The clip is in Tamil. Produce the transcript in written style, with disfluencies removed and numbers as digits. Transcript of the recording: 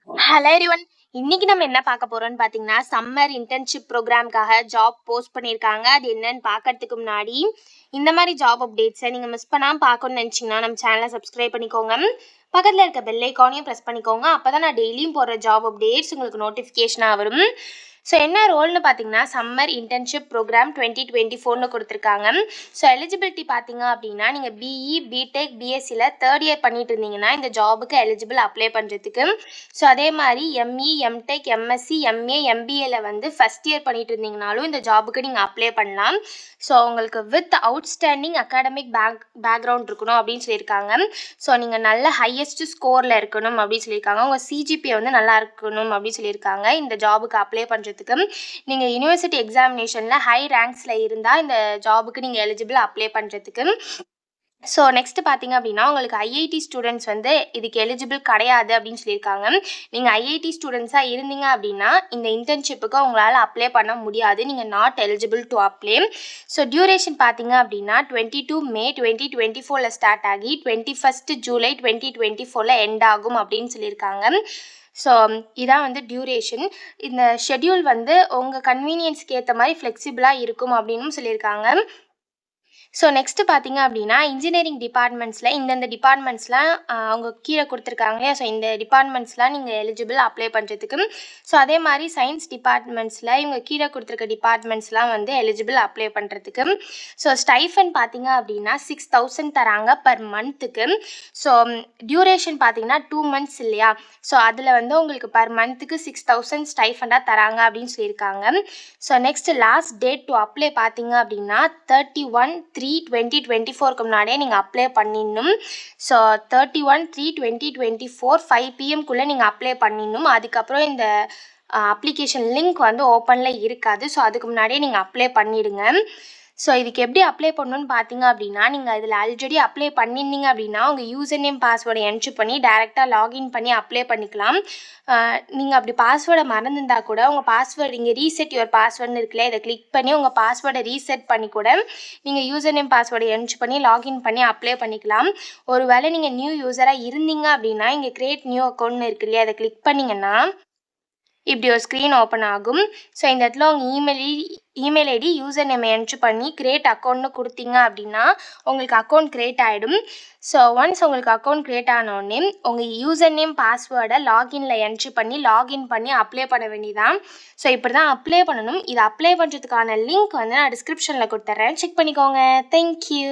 Hello everyone. இன்னைக்கு நம்ம என்ன பார்க்க போறோம்னு பார்த்தீங்கன்னா, சம்மர் இன்டர்ன்ஷிப் ப்ரோக்ராம்க்காக ஜாப் போஸ்ட் பண்ணியிருக்காங்க. அது என்னன்னு பார்க்கறதுக்கு முன்னாடி, இந்த மாதிரி ஜாப் அப்டேட்ஸை நீங்கள் மிஸ் பண்ணாமல் பார்க்கணும்னு நினச்சிங்கன்னா நம்ம சேனலை சப்ஸ்கிரைப் பண்ணிக்கோங்க. பக்கத்தில் இருக்க பெல் ஐக்கானையும் ப்ரெஸ் பண்ணிக்கோங்க. அப்போ தான் நான் டெய்லியும் போடுற ஜாப் அப்டேட்ஸ் உங்களுக்கு நோட்டிஃபிகேஷனாக வரும். ஸோ என்ன ரோல்னு பார்த்தீங்கன்னா, சம்மர் இன்டர்ன்ஷிப் ப்ரோக்ராம் 2024னு கொடுத்துருக்காங்க. ஸோ எலிஜிபிலிட்டி பார்த்தீங்க அப்படின்னா, நீங்கள் பிஇ, பிடெக், பிஎஸ்சியில் தேர்ட் இயர் பண்ணிட்டு இருந்தீங்கன்னா இந்த ஜாபுக்கு எலிஜிபிள் அப்ளை பண்ணுறதுக்கு. ஸோ அதே மாதிரி எம்இ, எம்டெக், எம்எஸ்சி, எம்ஏ, எம்பிஏல வந்து ஃபஸ்ட் இயர் பண்ணிட்டு இருந்தீங்கனாலும் இந்த ஜாபுக்கு நீங்கள் அப்ளை பண்ணலாம். ஸோ உங்களுக்கு வித் அவுட்ஸ்டாண்டிங் அகாடமிக் பேக்ரவுண்ட் இருக்கணும் அப்படின்னு சொல்லியிருக்காங்க. ஸோ நீங்கள் நல்ல ஹையஸ்ட் ஸ்கோரில் இருக்கணும் அப்படின்னு சொல்லியிருக்காங்க. உங்கள் சிஜிபிஏ வந்து நல்லா இருக்கணும் அப்படின்னு சொல்லியிருக்காங்க. இந்த ஜாபுக்கு அப்ளை பண்ணுறதுக்கு நீங்கள் யூனிவர்சிட்டி எக்ஸாமினேஷனில் ஹை ரேங்க்ஸில் இருந்தால் இந்த ஜாபுக்கு நீங்கள் எலிஜிபிள் அப்ளை பண்ணுறதுக்கு. ஸோ நெக்ஸ்ட் பார்த்தீங்க அப்படின்னா, உங்களுக்கு ஐஐடி ஸ்டூடெண்ட்ஸ் வந்து இதுக்கு எலிஜிபிள் கிடையாது அப்படின்னு சொல்லியிருக்காங்க. நீங்கள் ஐஐடி ஸ்டூடெண்ட்ஸாக இருந்தீங்க அப்படின்னா இந்த இன்டர்ன்ஷிப்புக்கு உங்களால் அப்ளை பண்ண முடியாது. நீங்கள் not eligible to apply. So duration பார்த்தீங்க அப்படின்னா 22 மே 2024 ஸ்டார்ட் ஆகி 21 ஜூலை 2024 எண்ட் ஆகும் அப்படின்னு சொல்லியிருக்காங்க. ஸோ இதான் வந்து டியூரேஷன். இந்த ஷெட்யூல் வந்து உங்கள் கன்வீனியன்ஸ்க்கு ஏற்ற மாதிரி ஃப்ளெக்சிபிளாக இருக்கும் அப்படின்னு சொல்லியிருக்காங்க. ஸோ நெக்ஸ்ட்டு பார்த்தீங்க அப்படின்னா, இன்ஜினியரிங் டிபார்ட்மெண்ட்ஸில் இந்தந்த டிபார்ட்மெண்ட்ஸ்லாம் அவங்க கீழே கொடுத்துருக்காங்க இல்லையா? ஸோ இந்த டிபார்ட்மெண்ட்ஸ்லாம் நீங்கள் எலிஜிபிள் அப்ளை பண்ணுறதுக்கு. ஸோ அதே மாதிரி சயின்ஸ் டிபார்ட்மெண்ட்ஸில் இவங்க கீழே கொடுத்துருக்க டிபார்ட்மெண்ட்ஸ்லாம் வந்து எலிஜிபிள் அப்ளை பண்ணுறதுக்கு. ஸோ ஸ்டைஃபன் பார்த்தீங்க அப்படின்னா 6000 தராங்க பர் மந்த்துக்கு. ஸோ டியூரேஷன் பார்த்தீங்கன்னா 2 months இல்லையா? ஸோ அதில் வந்து உங்களுக்கு பர் மந்த்துக்கு 6000 ஸ்டைஃபண்டாக தராங்க அப்படின்னு சொல்லியிருக்காங்க. So next last date to apply பார்த்தீங்க அப்படின்னா 31/3/2024 முன்னாடியே நீங்கள் அப்ளை பண்ணிடணும். ஸோ 31/3/2024 5 PM நீங்கள் அப்ளை பண்ணிடணும். அதுக்கப்புறம் இந்த அப்ளிகேஷன் லிங்க் வந்து ஓப்பனில் இருக்காது. ஸோ அதுக்கு முன்னாடியே நீங்கள் அப்ளை பண்ணிவிடுங்க. ஸோ இதுக்கு எப்படி அப்ளை பண்ணணும்னு பார்த்தீங்க அப்படின்னா, நீங்கள் இதில் ஆல்ரெடி அப்ளை பண்ணியிருந்தீங்க அப்படின்னா உங்கள் யூசர் நேம் பாஸ்வேர்டை என்ட்ரு பண்ணி டேரெக்டாக லாகின் பண்ணி அப்ளை பண்ணிக்கலாம். நீங்கள் அப்படி பாஸ்வேர்டை மறந்துருந்தால் கூட உங்கள் பாஸ்வேர்டு இங்கே ரீசெட் யுவர் பாஸ்வேர்டுன்னு இருக்குல்ல, இதை கிளிக் பண்ணி உங்கள் பாஸ்வேர்டை ரீசெட் பண்ணி கூட நீங்கள் யூசர் நேம் பாஸ்வேர்டை என்ட்ரு பண்ணி லாகின் பண்ணி அப்ளை பண்ணிக்கலாம். ஒருவேளை நீங்கள் நியூ யூஸராக இருந்தீங்க அப்படின்னா இங்கே கிரியேட் நியூ அக்கௌண்ட்னு இருக்கு இல்லையா, அதை கிளிக் பண்ணிங்கன்னா இப்படி ஒரு ஸ்க்ரீன் ஓப்பன் ஆகும். ஸோ இந்த இடத்துல உங்கள் email ID user name enter பண்ணி கிரியேட் அக்கௌண்ட்னு கொடுத்தீங்க அப்படின்னா உங்களுக்கு அக்கௌண்ட் க்ரியேட் ஆகிடும். ஸோ ஒன்ஸ் உங்களுக்கு அக்கௌண்ட் க்ரியேட் ஆனோடனே உங்கள் யூசர் நேம் பாஸ்வேர்டை லாகின்ல என்ட்ரு பண்ணி லாகின் பண்ணி அப்ளை பண்ண வேண்டியதான். ஸோ இப்படி தான் அப்ளை பண்ணணும். இதை அப்ளை பண்ணுறதுக்கான லிங்க் வந்து நான் டிஸ்கிரிப்ஷனில் கொடுத்துட்றேன், செக் பண்ணிக்கோங்க. தேங்க்யூ.